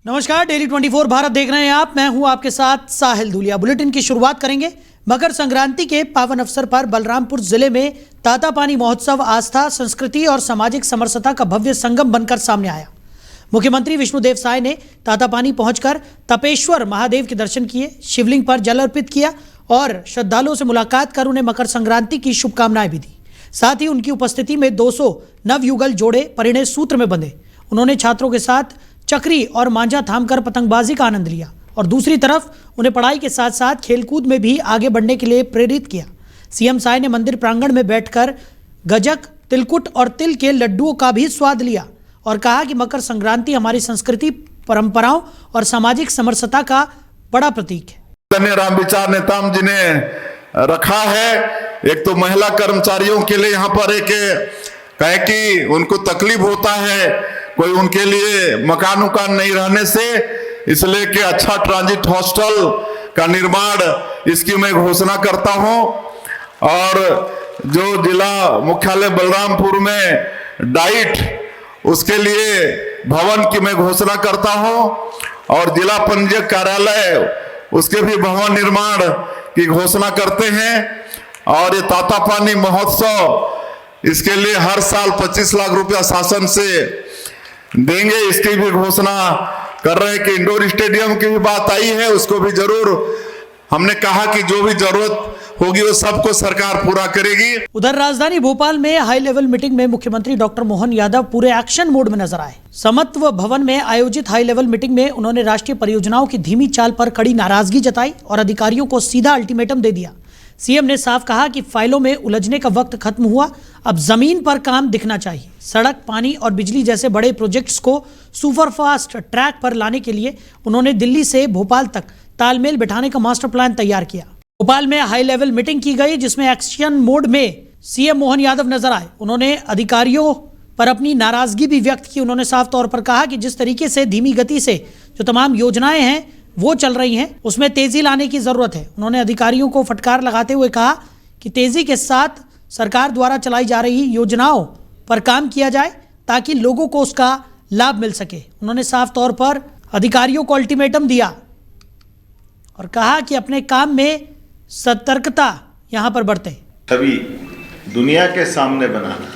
नमस्कार, डेली 24 भारत देख रहे हैं आप। मैं हूं आपके साथ साहिल धूलिया। बुलेटिन की शुरुआत करेंगे। मकर संक्रांति के पावन अवसर पर बलरामपुर जिले में तातापानी महोत्सव आस्था, संस्कृति और सामाजिक समरसता का भव्य संगम बनकर सामने आया। मुख्यमंत्री विष्णुदेव साय ने तातापानी पहुंचकर तपेश्वर महादेव के दर्शन किए, शिवलिंग पर जल अर्पित किया और श्रद्धालुओं से मुलाकात कर उन्हें मकर संक्रांति की शुभकामनाएं भी दी। साथ ही उनकी उपस्थिति में 200 नवयुगल जोड़े परिणय सूत्र में बंधे। उन्होंने छात्रों के साथ चक्री और मांझा थामकर पतंगबाजी का आनंद लिया और दूसरी तरफ उन्हें पढ़ाई के साथ साथ खेलकूद में भी आगे बढ़ने के लिए प्रेरित किया। सीएम साय ने मंदिर प्रांगण में बैठकर गजक, तिलकुट और तिल के लड्डुओं का भी स्वाद लिया और कहा कि मकर संक्रांति हमारी संस्कृति, परंपराओं और सामाजिक समरसता का बड़ा प्रतीक है। राम विचार नेताम जी ने रखा है। एक तो महिला कर्मचारियों के लिए यहाँ पर एक कहे कि उनको तकलीफ होता है, कोई उनके लिए मकान उकान नहीं रहने से, इसलिए कि अच्छा ट्रांजिट हॉस्टल का निर्माण इसकी मैं घोषणा करता हूं। और जो जिला मुख्यालय बलरामपुर में डाइट, उसके लिए भवन की मैं घोषणा करता हूं और जिला पंजीयक कार्यालय उसके भी भवन निर्माण की घोषणा करते हैं। और ये तातापानी महोत्सव, इसके लिए हर साल 25 लाख रुपया शासन से देंगे, इसकी भी घोषणा कर रहे हैं कि इंडोर स्टेडियम की भी बात आई है, उसको भी जरूर हमने कहा कि जो भी जरूरत होगी वो सबको सरकार पूरा करेगी। उधर राजधानी भोपाल में हाई लेवल मीटिंग में मुख्यमंत्री डॉक्टर मोहन यादव पूरे एक्शन मोड में नजर आए। समत्व भवन में आयोजित हाई लेवल मीटिंग में उन्होंने राष्ट्रीय परियोजनाओं की धीमी चाल पर कड़ी नाराजगी जताई और अधिकारियों को सीधा अल्टीमेटम दे दिया। सीएम ने साफ कहा कि फाइलों में उलझने का वक्त खत्म हुआ, अब जमीन पर काम दिखना चाहिए। सड़क, पानी और बिजली जैसे बड़े प्रोजेक्ट्स को सुपरफास्ट ट्रैक पर लाने के लिए उन्होंने दिल्ली से भोपाल तक तालमेल बिठाने का मास्टर प्लान तैयार किया। भोपाल में हाई लेवल मीटिंग की गई जिसमें एक्शन मोड में सीएम मोहन यादव नजर आए। उन्होंने अधिकारियों पर अपनी नाराजगी भी व्यक्त की। उन्होंने साफ तौर पर कहा कि जिस तरीके से धीमी गति से जो तमाम योजनाएं हैं वो चल रही हैं, उसमें तेजी लाने की जरूरत है। उन्होंने अधिकारियों को फटकार लगाते हुए कहा कि तेजी के साथ सरकार द्वारा चलाई जा रही योजनाओं पर काम किया जाए ताकि लोगों को उसका लाभ मिल सके। उन्होंने साफ तौर पर अधिकारियों को अल्टीमेटम दिया और कहा कि अपने काम में सतर्कता यहां पर बरतें। छवि दुनिया के सामने बनाना,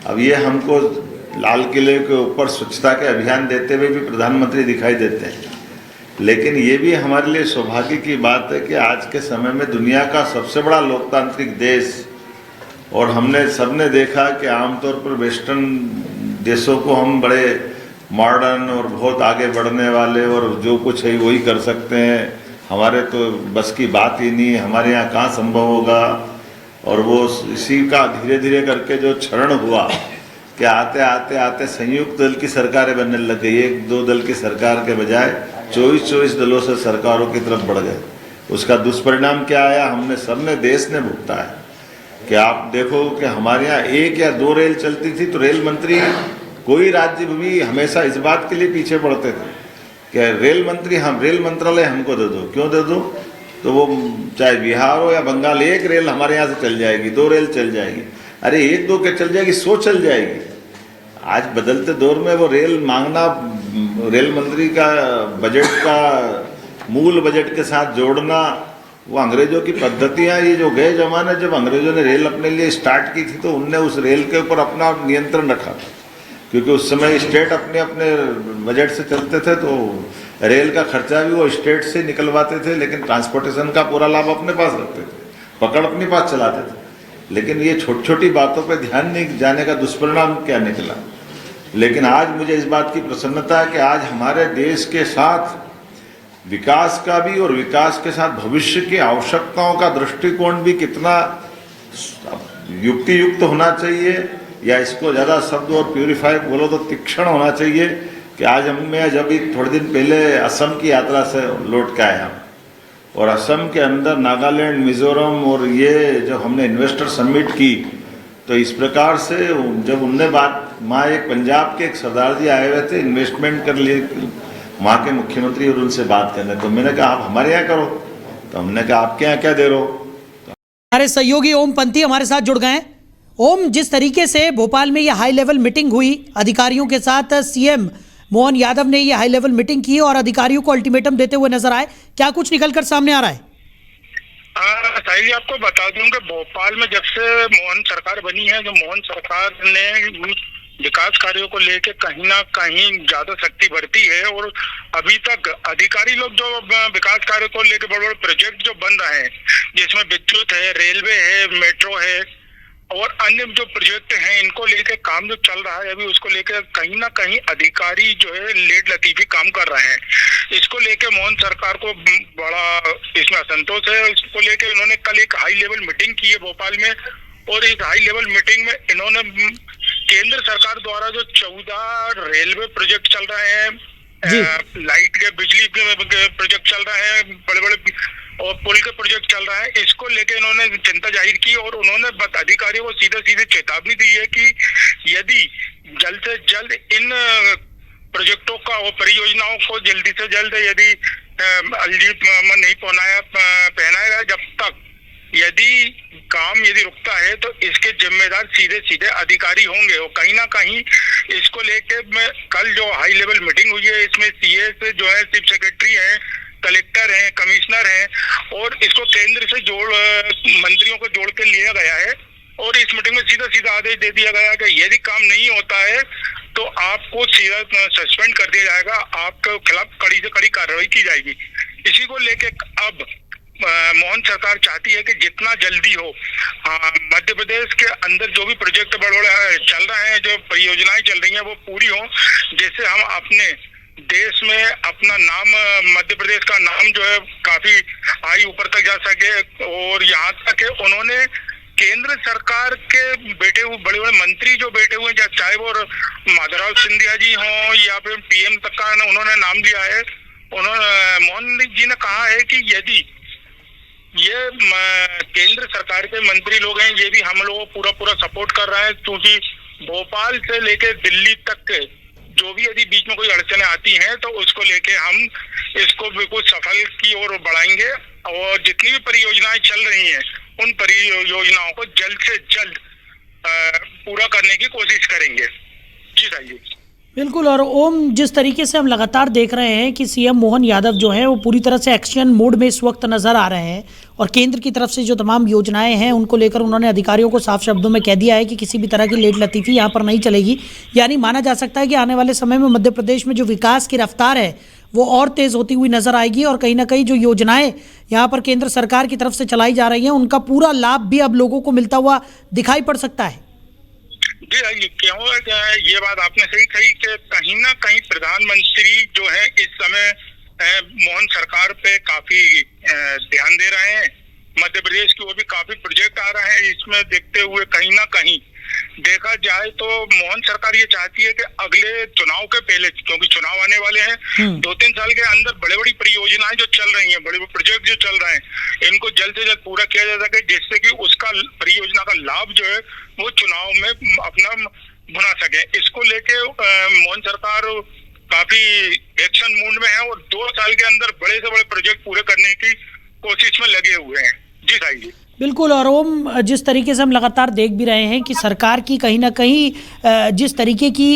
अब ये हमको लाल किले के ऊपर स्वच्छता के अभियान देते हुए भी प्रधानमंत्री दिखाई देते हैं, लेकिन ये भी हमारे लिए सौभाग्य की बात है कि आज के समय में दुनिया का सबसे बड़ा लोकतांत्रिक देश, और हमने सबने देखा कि आमतौर पर वेस्टर्न देशों को हम बड़े मॉडर्न और बहुत आगे बढ़ने वाले और जो कुछ है वही कर सकते हैं, हमारे तो बस की बात ही नहीं, हमारे यहाँ कहाँ संभव होगा। और वो इसी का धीरे धीरे करके जो क्षरण हुआ कि आते आते आते संयुक्त दल की सरकारें बनने लग गई। एक दो दल की सरकार के बजाय 24 दलों से सरकारों की तरफ बढ़ गए। उसका दुष्परिणाम क्या आया, हमने सबने, देश ने भुगता है। कि आप देखो कि हमारे यहाँ 1 या 2 रेल चलती थी तो रेल मंत्री, कोई राज्य भी हमेशा इस बात के लिए पीछे पड़ते थे कि रेल मंत्री, हम रेल मंत्रालय हमको दे दो। क्यों दे दो? तो वो चाहे बिहार हो या बंगाल, 1 रेल हमारे यहाँ से चल जाएगी, 2 रेल चल जाएगी। अरे 1-2 के चल जाएगी, 100 चल जाएगी। आज बदलते दौर में वो रेल मांगना, रेल मंत्री का बजट का मूल बजट के साथ जोड़ना, वो अंग्रेजों की पद्धतियाँ। ये जो गए जमाने जब अंग्रेजों ने रेल अपने लिए स्टार्ट की थी तो उनने उस रेल के ऊपर अपना नियंत्रण रखा था, क्योंकि उस समय स्टेट अपने अपने बजट से चलते थे तो रेल का खर्चा भी वो स्टेट से निकलवाते थे, लेकिन ट्रांसपोर्टेशन का पूरा लाभ अपने पास रखते थे, पकड़ अपने पास चलाते थे। लेकिन ये छोटी छोटी बातों पे ध्यान नहीं जाने का दुष्परिणाम क्या निकला। लेकिन आज मुझे इस बात की प्रसन्नता है कि आज हमारे देश के साथ विकास का भी और विकास के साथ भविष्य की आवश्यकताओं का दृष्टिकोण भी कितना युक्ति युक्त होना चाहिए, या इसको ज़्यादा शब्द और प्यूरिफाई बोलो तो तीक्ष्ण होना चाहिए। कि आज मैं जब थोड़े दिन पहले असम की यात्रा से लौट के आया और असम के अंदर नागालैंड, मिजोरम और ये जब हमने इन्वेस्टर समिट की तो इस प्रकार से जब उनने बात, वहाँ एक पंजाब के एक सरदार जी आए हुए थे इन्वेस्टमेंट कर लिए वहाँ के मुख्यमंत्री, और उनसे बात करने, तो मैंने कहा आप हमारे यहाँ करो, तो हमने कहा आपके यहाँ क्या दे रहे हो। हमारे सहयोगी ओम पंथी हमारे साथ जुड़ गए हैं। ओम, जिस तरीके से भोपाल में यह हाई लेवल मीटिंग हुई अधिकारियों के साथ, सीएम मोहन यादव ने ये हाई लेवल मीटिंग की और अधिकारियों को अल्टीमेटम देते हुए नजर आए। क्या कुछ निकलकर सामने आ रहा है? साहिल जी, आपको बता दूं कि भोपाल में जब से मोहन सरकार बनी है, जो मोहन सरकार ने विकास कार्यों को लेके कहीं ना कहीं ज्यादा शक्ति बढ़ती है और अभी तक अधिकारी लोग जो विकास कार्य को लेके बड़े बड़े प्रोजेक्ट जो बन रहे हैं, जिसमें विद्युत है, रेलवे है, मेट्रो है और अन्य जो प्रोजेक्ट हैं, इनको लेके काम जो चल रहा है अभी, उसको लेकर कहीं ना कहीं अधिकारी जो है लेट लतीफी काम कर रहे हैं। इसको लेके मोहन सरकार को बड़ा इसमें असंतोष है। इसको लेके इन्होंने कल एक हाई लेवल मीटिंग की है भोपाल में और इस हाई लेवल मीटिंग में इन्होंने केंद्र सरकार द्वारा जो 14 रेलवे प्रोजेक्ट चल रहे हैं, लाइट के बिजली के प्रोजेक्ट चल रहे हैं, बड़े बड़े और पुल के प्रोजेक्ट चल रहा है, इसको लेके इन्होंने चिंता जाहिर की और उन्होंने अधिकारियों को सीधे चेतावनी दी है कि यदि जल्द से जल्द इन प्रोजेक्टों का और परियोजनाओं को जल्दी से जल्द यदि अलजीत नहीं पहनाया, जब तक यदि काम यदि रुकता है तो इसके जिम्मेदार सीधे अधिकारी होंगे। और कहीं ना कहीं इसको लेके कल जो हाई लेवल मीटिंग हुई है, इसमें सीए से जो है चीफ सेक्रेटरी है, कलेक्टर हैं, कमिश्नर हैं और इसको केंद्र से मंत्रियों को जोड़ के लिया गया है और इस मीटिंग में सीधा आदेश दे दिया गया कि यदि काम नहीं होता है तो आपको सीधा सस्पेंड कर दिया जाएगा, आपके खिलाफ कड़ी से कड़ी कार्रवाई की जाएगी। इसी को लेके अब मोहन सरकार चाहती है कि जितना जल्दी हो मध्य प्रदेश के अंदर जो भी प्रोजेक्ट बड़े चल रहे हैं, जो परियोजनाएं चल रही हैं, वो पूरी हो, जिससे हम अपने देश में अपना नाम, मध्य प्रदेश का नाम जो है काफी हाई ऊपर तक जा सके। और यहाँ तक कि उन्होंने केंद्र सरकार के बैठे हुए बड़े बड़े मंत्री जो बैठे हुए हैं, चाहे वो माधवराव सिंधिया जी हों या फिर पीएम तक का उन्होंने नाम लिया है। उन्होंने मोहन जी ने कहा है कि यदि ये केंद्र सरकार के मंत्री लोग हैं, ये भी हम लोग पूरा सपोर्ट कर रहे हैं, क्योंकि भोपाल से लेके दिल्ली तक के जो भी यदि बीच में कोई अड़चने आती हैं तो उसको लेके हम इसको बिल्कुल सफल की ओर बढ़ाएंगे और जितनी भी परियोजनाएं चल रही हैं उन परियोजनाओं को जल्द से जल्द पूरा करने की कोशिश करेंगे। जी साहिब, बिल्कुल। और ओम, जिस तरीके से हम लगातार देख रहे हैं कि सीएम मोहन यादव जो है वो पूरी तरह से एक्शन मोड में इस वक्त नजर आ रहे हैं और केंद्र की तरफ से जो तमाम योजनाएं हैं उनको लेकर उन्होंने अधिकारियों को साफ शब्दों में कह दिया है कि किसी भी तरह की लेट लतीफी यहाँ पर नहीं चलेगी। यानी माना जा सकता है कि आने वाले समय में मध्य प्रदेश में जो विकास की रफ्तार है वो और तेज होती हुई नजर आएगी और कहीं ना कहीं जो योजनाएं यहाँ पर केंद्र सरकार की तरफ से चलाई जा रही हैं उनका पूरा लाभ भी अब लोगों को मिलता हुआ दिखाई पड़ सकता है। जी, क्यों ये बात आपने सही कही कि कहीं ना कहीं प्रधानमंत्री जो है इस समय मोहन सरकार पे काफी ध्यान दे रहे हैं। मध्य प्रदेश की ओर भी काफी प्रोजेक्ट आ रहे हैं। इसमें देखते हुए कहीं ना कहीं देखा जाए तो मोहन सरकार ये चाहती है कि अगले चुनाव के पहले, क्योंकि चुनाव आने वाले हैं, 2-3 साल के अंदर बड़े बड़ी परियोजनाएं जो चल रही हैं, बड़े बड़े प्रोजेक्ट जो चल रहे हैं, इनको जल्द से जल्द पूरा किया जा सके, जिससे कि उसका परियोजना का लाभ जो है वो चुनाव में अपना बना सके। इसको लेके मोहन सरकार काफी एक्शन मूड में है और 2 साल के अंदर बड़े से बड़े प्रोजेक्ट पूरे करने की कोशिश में लगे हुए हैं। जी साई जी, बिल्कुल। और ओम, जिस तरीके से हम लगातार देख भी रहे हैं कि सरकार की कहीं ना कहीं जिस तरीके की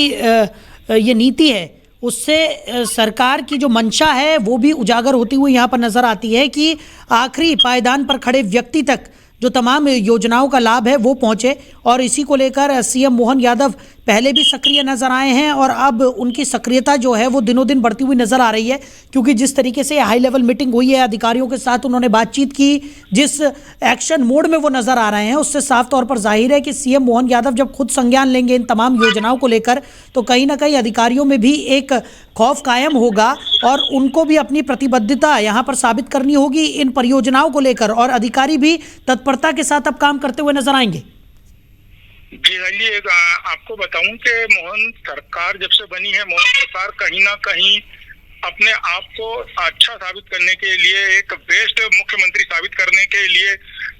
ये नीति है उससे सरकार की जो मंशा है वो भी उजागर होती हुई यहाँ पर नजर आती है कि आखिरी पायदान पर खड़े व्यक्ति तक जो तमाम योजनाओं का लाभ है वो पहुंचे। और इसी को लेकर सीएम मोहन यादव पहले भी सक्रिय नजर आए हैं और अब उनकी सक्रियता जो है वो दिनों दिन बढ़ती हुई नजर आ रही है, क्योंकि जिस तरीके से हाई लेवल मीटिंग हुई है, अधिकारियों के साथ उन्होंने बातचीत की, जिस एक्शन मोड में वो नजर आ रहे हैं उससे साफ तौर पर जाहिर है कि सीएम मोहन यादव जब खुद संज्ञान लेंगे इन तमाम योजनाओं को लेकर तो कहीं ना कहीं अधिकारियों में भी एक खौफ कायम होगा और उनको भी अपनी प्रतिबद्धता यहाँ पर साबित करनी होगी इन परियोजनाओं को लेकर और अधिकारी भी तत्परता के साथ अब काम करते हुए नजर आएंगे। जी चलिए, आपको बताऊं कि मोहन सरकार जब से बनी है, मोहन सरकार कहीं ना कहीं अपने आप को अच्छा साबित करने के लिए, एक बेस्ट मुख्यमंत्री साबित करने के लिए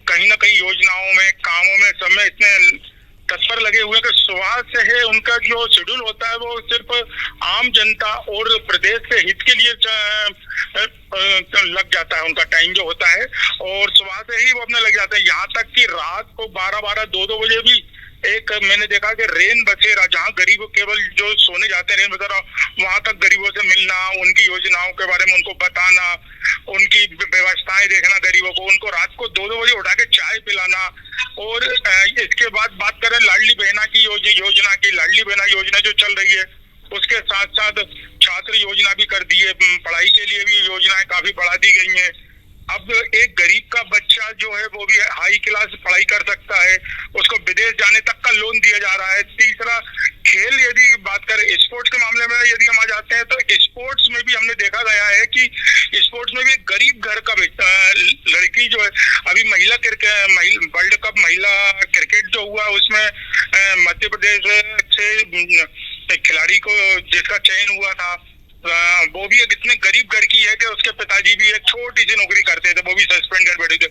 कहीं ना कहीं योजनाओं में, कामों में, सब में इतने तत्पर लगे हुए कि सुबह से है उनका जो शेड्यूल होता है वो सिर्फ आम जनता और प्रदेश के हित के लिए लग जाता है। उनका टाइम जो होता है और सुबह से ही वो अपने लग जाते हैं, यहाँ तक कि रात को 12-12, 2-2 बजे भी एक मैंने देखा कि रेन बसेरा, जहाँ गरीब केवल जो सोने जाते हैं रेन बसेरा, वहां तक गरीबों से मिलना, उनकी योजनाओं के बारे में उनको बताना, उनकी व्यवस्थाएं देखना गरीबों को, उनको रात को 2-2 बजे उठा के चाय पिलाना। और इसके बाद बात करें लाडली बहना की योजना की, लाडली बहना योजना जो चल रही है, उसके साथ साथ छात्र योजना भी कर दी है, पढ़ाई के लिए भी योजनाएं काफी बढ़ा दी गई हैं। अब एक गरीब का बच्चा जो है वो भी हाई क्लास पढ़ाई कर सकता है, उसको विदेश जाने तक का लोन दिया जा रहा है। तीसरा, खेल, यदि बात करें स्पोर्ट्स के मामले में यदि हम आ जाते हैं तो स्पोर्ट्स में भी हमने देखा गया है कि स्पोर्ट्स में भी एक गरीब घर का लड़की जो है, अभी महिला क्रिकेट वर्ल्ड कप महिला क्रिकेट जो हुआ उसमें मध्य प्रदेश से खिलाड़ी को जिसका चयन हुआ था, वो भी एक इतने गरीब घर की है कि उसके पिताजी भी एक छोटी सी नौकरी करते थे, वो भी सस्पेंड कर बैठे थे।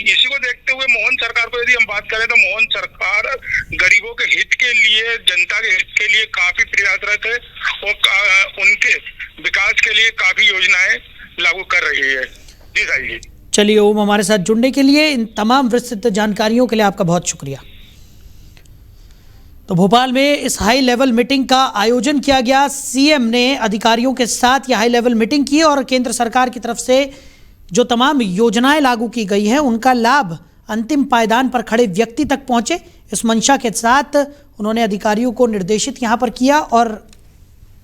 इसी को देखते हुए मोहन सरकार को यदि हम बात करें तो मोहन सरकार गरीबों के हित के लिए, जनता के हित के लिए काफी प्रयासरत है और उनके विकास के लिए काफी योजनाएं लागू कर रही है। जी साई जी। चलिए ओम, हमारे साथ जुड़ने के लिए, इन तमाम विस्तृत जानकारियों के लिए आपका बहुत शुक्रिया। तो भोपाल में इस हाई लेवल मीटिंग का आयोजन किया गया। सीएम ने अधिकारियों के साथ यह हाई लेवल मीटिंग की और केंद्र सरकार की तरफ से जो तमाम योजनाएं लागू की गई हैं उनका लाभ अंतिम पायदान पर खड़े व्यक्ति तक पहुंचे, इस मंशा के साथ उन्होंने अधिकारियों को निर्देशित यहां पर किया। और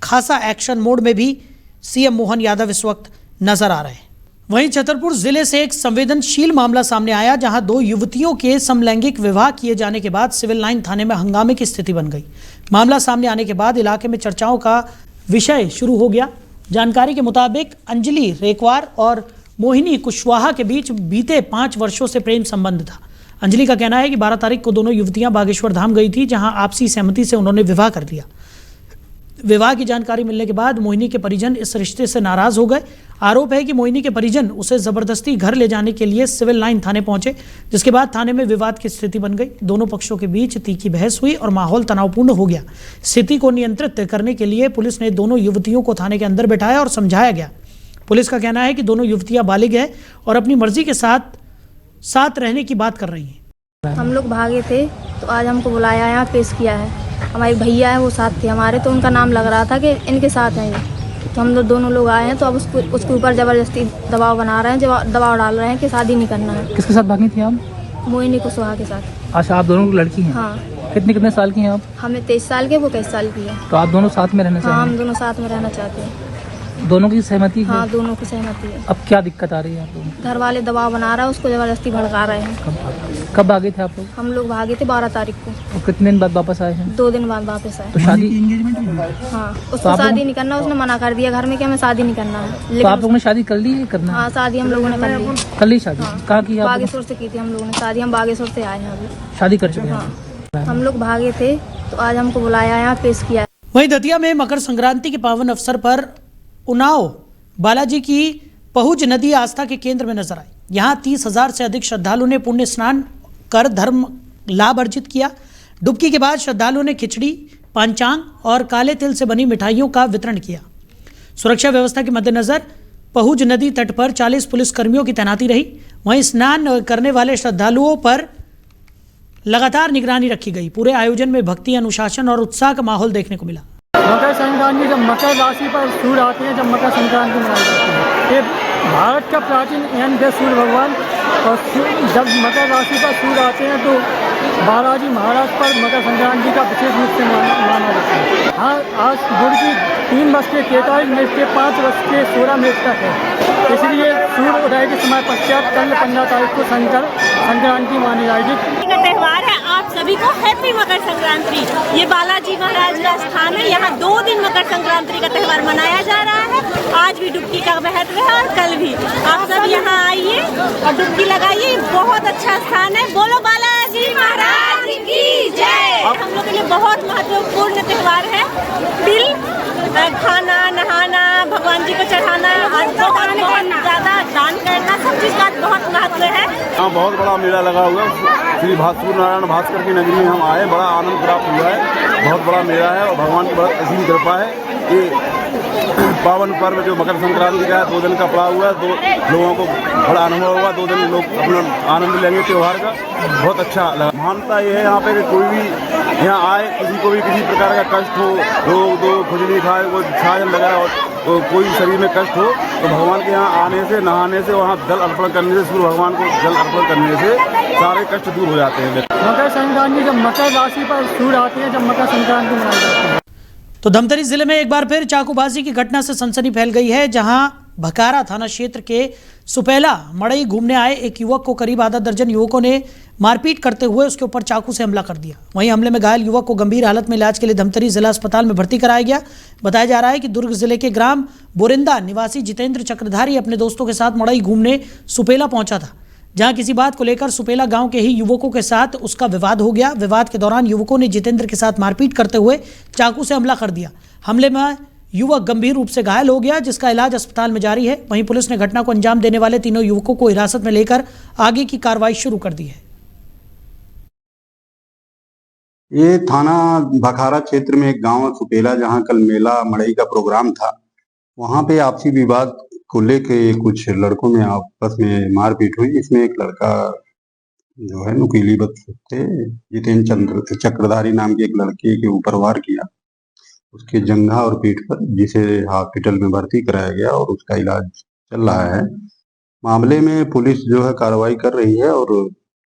खासा एक्शन मोड में भी सीएम मोहन यादव इस वक्त नजर आ रहे हैं। वहीं छतरपुर जिले से एक संवेदनशील मामला सामने आया, जहां 2 युवतियों के समलैंगिक विवाह किए जाने के बाद सिविल लाइन थाने में हंगामे की स्थिति बन गई। मामला सामने आने के बाद इलाके में चर्चाओं का विषय शुरू हो गया। जानकारी के मुताबिक अंजलि रेकवार और मोहिनी कुशवाहा के बीच बीते 5 वर्षों से प्रेम संबंध था। अंजलि का कहना है कि 12 तारीख को दोनों युवतियां बागेश्वर धाम गई थी, जहां आपसी सहमति से उन्होंने विवाह कर दिया। विवाह की जानकारी मिलने के बाद मोहिनी के परिजन इस रिश्ते से नाराज हो गए। आरोप है कि मोहिनी के परिजन उसे जबरदस्ती घर ले जाने के लिए सिविल लाइन थाने पहुंचे, जिसके बाद थाने में विवाद की स्थिति बन गई। दोनों पक्षों के बीच तीखी बहस हुई और माहौल तनावपूर्ण हो गया। स्थिति को नियंत्रित करने के लिए पुलिस ने दोनों युवतियों को थाने के अंदर बैठाया और समझाया गया। पुलिस का कहना है कि दोनों युवतियां बालिग हैं और अपनी मर्जी के साथ रहने की बात कर रही हैं। हम लोग भागे थे तो आज हमको बुलाया, यहाँ पेश किया है। हमारे भैया है वो साथ थे हमारे, तो उनका नाम लग रहा था कि इनके साथ हैं ये, तो हम लोग दोनों लोग आए हैं। तो अब उसके ऊपर जबरदस्ती दबाव बना रहे हैं, दबाव डाल रहे हैं कि शादी नहीं करना है। किसके साथ भागी थी आप? मोहिनी कुशवाहा के साथ। अच्छा, आप दोनों लड़की हैं? हाँ। कितने साल की हैं आप? हमें 23 साल के, वो 21 साल की है। तो आप दोनों साथ में रहना चाहते हैं? हाँ, हम दोनों साथ में रहना चाहते हैं। दोनों की सहमति है? हाँ, दोनों की सहमति है। अब क्या दिक्कत आ रही है आप लोगों? घर वाले दबाव बना रहा है, उसको जबरदस्ती भड़का रहे हैं। कब भागे थे आप लोग? हम लोग भागे थे 12 तारीख को। और कितने दिन बाद वापस आए हैं? 2 दिन बाद वापस आए। तो शादी? हाँ, उसको शादी नहीं करना, उसने मना कर दिया घर में कि हमें शादी नहीं करना है। तो आप लोगों ने शादी कर ली है? करना? हाँ, शादी हम लोगों ने कर ली शादी। कहाँ की? बागेश्वर से की थी हम लोगों ने शादी। हम बागेश्वर से आए हैं अभी। शादी कर चुके हैं? हम लोग भागे थे तो आज हमको बुलाया, यहाँ पेश किया। वहीं दतिया में मकर संक्रांति के पावन अवसर पर उन्नाव बालाजी की पहुज नदी आस्था के केंद्र में नजर आई। यहाँ 30,000 से अधिक श्रद्धालुओं ने पुण्य स्नान कर धर्म लाभ अर्जित किया। डुबकी के बाद श्रद्धालुओं ने खिचड़ी, पांचांग और काले तिल से बनी मिठाइयों का वितरण किया। सुरक्षा व्यवस्था के मद्देनजर पहुज नदी तट पर 40 पुलिस कर्मियों की तैनाती रही। वहीं स्नान करने वाले श्रद्धालुओं पर लगातार निगरानी रखी गई। पूरे आयोजन में भक्ति, अनुशासन और उत्साह का माहौल देखने को मिला। मकर संक्रांति जब मकर राशि पर सूर्य आते हैं, जब मकर संक्रांति मनाई जाती है। ये भारत का प्राचीन एन है सूर्य भगवान, और जब मकर राशि पर सूर्य आते हैं तो बालाजी महाराज पर मकर संक्रांति का विशेष रूप से माना जाता है। हाँ, आज गुड़ की 3:43 से 5:16 तक है, इसलिए सूर्य उदय के समय पश्चात कल 15 तारीख को संक्रांति मानी जाएगी। का त्यौहार है, आप सभी को हैप्पी मकर संक्रांति। ये बालाजी महाराज का स्थान है, यहाँ 2 दिन मकर संक्रांति का त्यौहार मनाया जा रहा है। आज भी डुबकी का महत्व है और कल भी। आप सब यहाँ आइए और डुबकी लगाइए, बहुत अच्छा स्थान है। बोलो बालाजी महाराज की जय। हम लोग के लिए बहुत महत्वपूर्ण त्यौहार है। तिल, खाना, नहाना, भगवान जी को चढ़ाना, बहुत ज्यादा दान करना, सब चीज का बहुत महत्व है। यहाँ बहुत बड़ा मेला लगा हुआ है। श्री भास्कर नारायण भास्कर की नगरी में हम आए, बड़ा आनंद प्राप्त हुआ है। बहुत बड़ा मेला है और भगवान की बहुत असीम कृपा है। ये पावन पर्व जो मकर संक्रांति का 2 दिन का पड़ा हुआ है, 2 लोगों को बड़ा अनुभव होगा। 2 दिन लोग अपना आनंद लेंगे त्यौहार का, बहुत अच्छा लगा। मानता ये है यहाँ पे कि कोई भी यहाँ आए, किसी को भी किसी प्रकार का कष्ट हो, रोग दो, खुजली खाए, वो छाजन वगैरह हो, तो कोई शरीर में कष्ट हो, तो भगवान के यहाँ आने से, नहाने से, वहाँ जल अर्पण करने से, सूर्य भगवान को जल अर्पण करने से सारे कष्ट दूर हो जाते हैं। मकर संक्रांति जब मकर राशि पर सूर्य आते हैं, जब मकर संक्रांति मनाई जाती है। तो धमतरी जिले में एक बार फिर चाकूबाजी की घटना से सनसनी फैल गई है, जहां भकारा थाना क्षेत्र के सुपेला मड़ई घूमने आए एक युवक को करीब आधा दर्जन युवकों ने मारपीट करते हुए उसके ऊपर चाकू से हमला कर दिया। वहीं हमले में घायल युवक को गंभीर हालत में इलाज के लिए धमतरी जिला अस्पताल में भर्ती कराया गया। बताया जा रहा है कि दुर्ग जिले के ग्राम बोरिंदा निवासी जितेंद्र चक्रधारी अपने दोस्तों के साथ मड़ई घूमने सुपेला पहुंचा था, जहां किसी बात को लेकर सुपेला गांव के ही युवकों के साथ उसका विवाद हो गया। विवाद के दौरान युवकों ने जितेंद्र के साथ मारपीट करते हुए चाकू से हमला कर दिया। हमले में युवक गंभीर रूप से घायल हो गया, जिसका इलाज अस्पताल में जारी है। वहीं पुलिस ने घटना को अंजाम देने वाले तीनों युवकों को हिरासत में लेकर आगे की कार्रवाई शुरू कर दी है। ये थाना भखारा क्षेत्र में एक गांव है सुपेला, जहां कल मेला मड़ई का प्रोग्राम था। वहां पे आपसी विवाद को लेके कुछ लड़कों में आपस में मारपीट हुई। इसमें एक लड़का जो है नुकीली बद से जितेंद्र चक्रधारी नाम के एक लड़के के ऊपर वार किया, उसके जंघा और पीठ पर, जिसे हॉस्पिटल में भर्ती कराया गया और उसका इलाज चल रहा है। मामले में पुलिस जो है कार्रवाई कर रही है और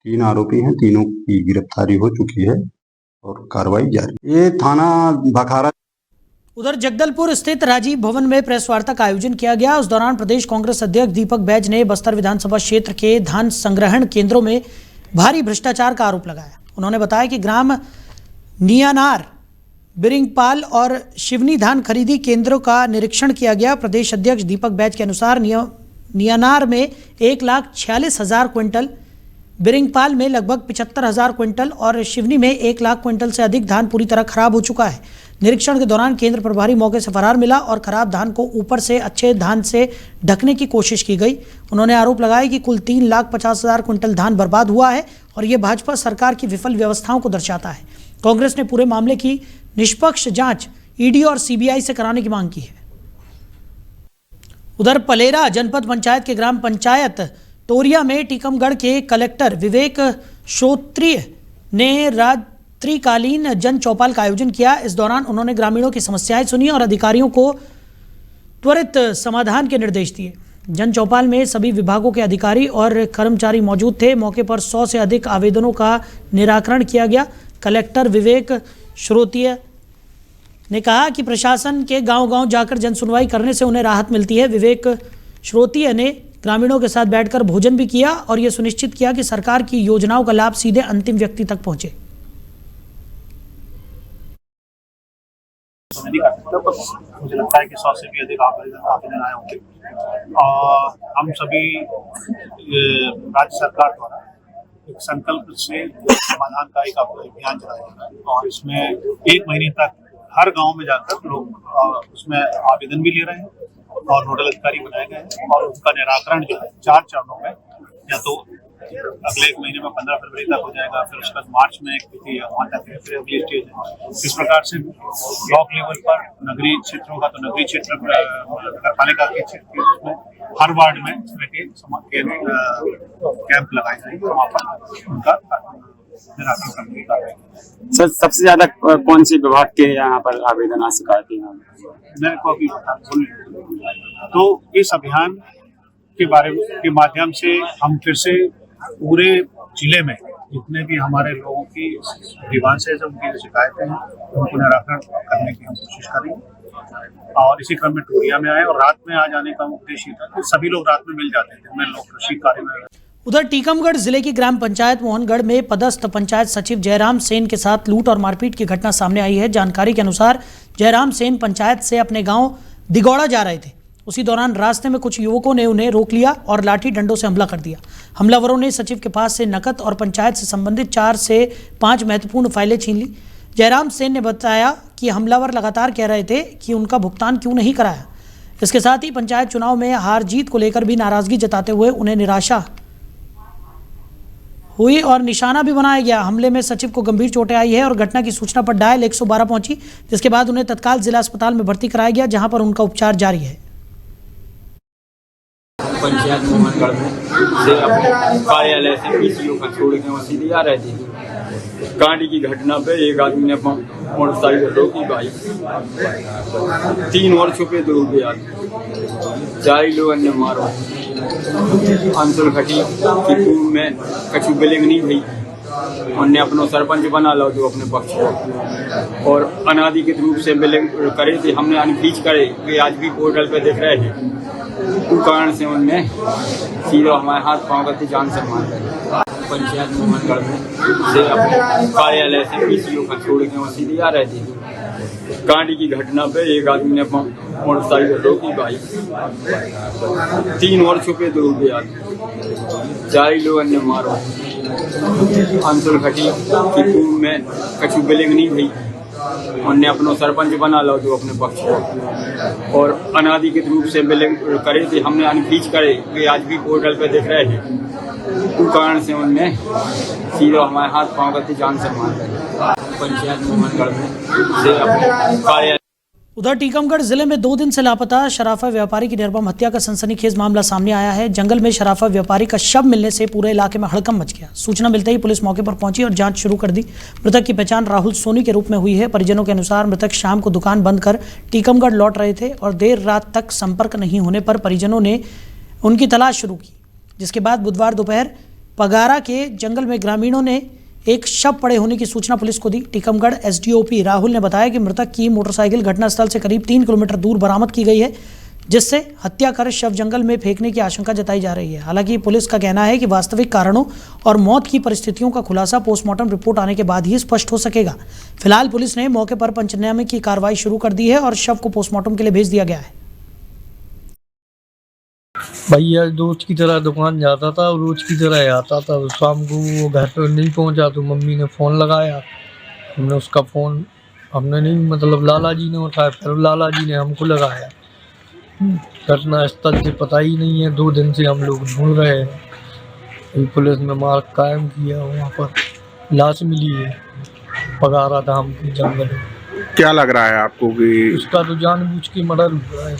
3 आरोपी हैं, तीनों की गिरफ्तारी हो चुकी है और कार्रवाई जारी। ये थाना भखारा। उधर जगदलपुर स्थित राजीव भवन में प्रेस वार्ता का आयोजन किया गया। उस दौरान प्रदेश कांग्रेस अध्यक्ष दीपक बैज ने बस्तर विधानसभा क्षेत्र के धान संग्रहण केंद्रों में भारी भ्रष्टाचार का आरोप लगाया। उन्होंने बताया कि ग्राम नियानार, बिरिंगपाल और शिवनी धान खरीदी केंद्रों का निरीक्षण किया गया। प्रदेश अध्यक्ष दीपक बैज के अनुसार नियानार में 1,46,000 क्विंटल, बिरिंगपाल में लगभग 75,000 क्विंटल और शिवनी में 1 लाख क्विंटल से अधिक धान पूरी तरह खराब हो चुका है। निरीक्षण के दौरान केंद्र प्रभारी मौके से फरार मिला और खराब धान को ऊपर से अच्छे धान से ढकने की कोशिश की गई। उन्होंने आरोप लगाया कि कुल 3,50,000 क्विंटल धान बर्बाद हुआ है और ये भाजपा सरकार की विफल व्यवस्थाओं को दर्शाता है। कांग्रेस ने पूरे मामले की निष्पक्ष जांच ईडी और सीबीआई से कराने की मांग की है। उधर पलेरा जनपद पंचायत के ग्राम पंचायत तोरिया में टीकमगढ़ के कलेक्टर विवेक श्रोत्रिय ने रात्रिकालीन जन चौपाल का आयोजन किया। इस दौरान उन्होंने ग्रामीणों की समस्याएं सुनी और अधिकारियों को त्वरित समाधान के निर्देश दिए। जन चौपाल में सभी विभागों के अधिकारी और कर्मचारी मौजूद थे। मौके पर 100 से अधिक आवेदनों का निराकरण किया गया। कलेक्टर विवेक श्रोत्रिय ने कहा कि प्रशासन के गांव-गांव जाकर जन सुनवाई करने से उन्हें राहत मिलती है। विवेक श्रोत्रिय ने ग्रामीणों के साथ बैठकर भोजन भी किया और यह सुनिश्चित किया कि सरकार की योजनाओं का लाभ सीधे अंतिम व्यक्ति तक पहुंचे। मुझे लगता है कि 100 से भी अधिक आवेदन आए होंगे और हम सभी राज्य सरकार द्वारा एक संकल्प से समाधान का एक अभियान चलाया और इसमें 1 महीने तक हर गांव में जाकर लोग उसमें आवेदन भी ले रहे हैं और नोडल अधिकारी बनाए गए हैं और उनका निराकरण जो है 4 चरणों में, या तो अगले 1 महीने में 15 फरवरी तक हो जाएगा, फिर उसके बाद मार्च में एक तिथि है, वहाँ तक फिर अगली स्टेज है। इस प्रकार से ब्लॉक लेवल पर नगरीय क्षेत्रों का, तो नगरीय क्षेत्र नगर पालिका के क्षेत्र में हर वार्ड में कैंप लगाए जाएंगे, वहाँ पर उनका निराकरण करने की कार्रवाई। सर, सबसे ज्यादा कौन से विभाग के यहाँ पर आवेदन आ शिकायतें हैं? मेरे को अभी तो इस अभियान के बारे के माध्यम से हम फिर से पूरे जिले में जितने भी हमारे लोगों की ग्रीवांसेस है, उनकी शिकायतें हैं, उनको निराकरण करने की हम कोशिश करेंगे। और इसी क्रम में टोरिया में आए और रात में आ जाने का उद्देश्य था कि सभी लोग रात में मिल जाते थे, मैं लोग कृषि कार्य में। उधर टीकमगढ़ जिले की ग्राम पंचायत मोहनगढ़ में पदस्थ पंचायत सचिव जयराम सेन के साथ लूट और मारपीट की घटना सामने आई है। जानकारी के अनुसार जयराम सेन पंचायत से अपने गांव दिगौड़ा जा रहे थे। उसी दौरान रास्ते में कुछ युवकों ने उन्हें रोक लिया और लाठी डंडों से हमला कर दिया। हमलावरों ने सचिव के पास से नकद और पंचायत से संबंधित 4 से 5 महत्वपूर्ण फाइलें छीन ली। जयराम सेन ने बताया कि हमलावर लगातार कह रहे थे कि उनका भुगतान क्यों नहीं कराया। इसके साथ ही पंचायत चुनाव में हार जीत को लेकर भी नाराजगी जताते हुए उन्हें निराशा हुई और निशाना भी बनाया गया। हमले में सचिव को गंभीर चोटें आई है और घटना की सूचना पर डायल 112 पहुंची, जिसके बाद उन्हें तत्काल जिला अस्पताल में भर्ती कराया गया, जहां पर उनका उपचार जारी है। पंचायत मोहनगढ़ में से अपने कार्यालय से पीसीओ का छोड़ के वहाँ सीधे आ रहे थे। कांड की घटना पे एक आदमी ने मोटरसाइकिल रोकी, भाई 3 और छुपे 2 रुपये आदमी 4 लोगों ने मारो। अंसुल खटी की पूर्व में कछु बिलिंग नहीं हुई, उनने अपना सरपंच बना लो जो अपने पक्ष को, और अनाधिकृत रूप से बिलिंग करे थे। हमने अनफीज करे कि आज भी पोर्टल पे देख रहे हैं, उस कारण से उनने सीधा हमारे हाथ पाँव करते जान से मार दिया। पंचायत मोहनगढ़ में से अपने कार्यालय से पीसीओ का छोड़ के वहाँ सीधे आ रहे थे। कांड की घटना पे एक आदमी ने मोटरसाइकिल रोकी, भाई 3 और छुपे 2 रुपये आदमी 4 लोगों ने मारो। अंसुल खटी की पूर्व में कछु बिलिंग नहीं हुई, उनने अपना सरपंच बना लो जो अपने पक्ष को, और अनाधिकृत रूप से बिलिंग करे थे। हमने अनफीज करे कि आज भी पोर्टल पे देख रहे हैं, उस कारण से उनने सीधा हमारे हाथ पाँव करते जान से मार दिया। पंचायत मोहनगढ़ में से अपने कार्यालय। उधर टीकमगढ़ जिले में 2 दिन से लापता शराफा व्यापारी की निर्मम हत्या का सनसनीखेज मामला सामने आया है। जंगल में शराफा व्यापारी का शव मिलने से पूरे इलाके में हड़कंप मच गया। सूचना मिलते ही पुलिस मौके पर पहुंची और जांच शुरू कर दी। मृतक की पहचान राहुल सोनी के रूप में हुई है। परिजनों के अनुसार मृतक शाम को दुकान बंद कर टीकमगढ़ लौट रहे थे और देर रात तक संपर्क नहीं होने पर परिजनों ने उनकी तलाश शुरू की, जिसके बाद बुधवार दोपहर पगारा के जंगल में ग्रामीणों ने एक शव पड़े होने की सूचना पुलिस को दी। टीकमगढ़ एसडीओपी राहुल ने बताया कि मृतक की मोटरसाइकिल घटनास्थल से करीब 3 किलोमीटर दूर बरामद की गई है, जिससे हत्या कर शव जंगल में फेंकने की आशंका जताई जा रही है। हालांकि पुलिस का कहना है कि वास्तविक कारणों और मौत की परिस्थितियों का खुलासा पोस्टमार्टम रिपोर्ट आने के बाद ही स्पष्ट हो सकेगा। फिलहाल पुलिस ने मौके पर पंचनामे की कार्रवाई शुरू कर दी है और शव को पोस्टमार्टम के लिए भेज दिया गया है। भैया रोज की तरह दुकान जाता था और रोज की तरह आता था। शाम को वो घर पर नहीं पहुंचा तो मम्मी ने फ़ोन लगाया। हमने उसका फ़ोन हमने नहीं मतलब लाला जी ने उठाया, फिर लाला जी ने हमको लगाया। घटना स्थल से पता ही नहीं है। 2 दिन से हम लोग ढूंढ रहे हैं। पुलिस ने मार्ग कायम किया, वहाँ पर लाश मिली है पगारा धाम के जंगल में। क्या लग रहा है आपको कि उसका तो जानबूझ के मर्डर हुआ है,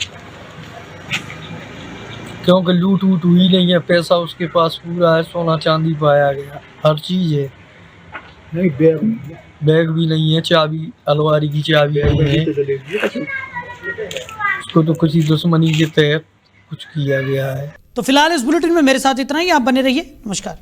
क्योंकि लूट वूट हुई नहीं है। पैसा उसके पास पूरा है, सोना चांदी पाया गया, हर चीज़ है। नहीं बैग भी नहीं है, चाबी अलमारी की चाबी नहीं है। उसको तो किसी दुश्मनी के तहत कुछ किया गया है। तो फिलहाल इस बुलेटिन में मेरे साथ इतना ही। आप बने रहिए। नमस्कार।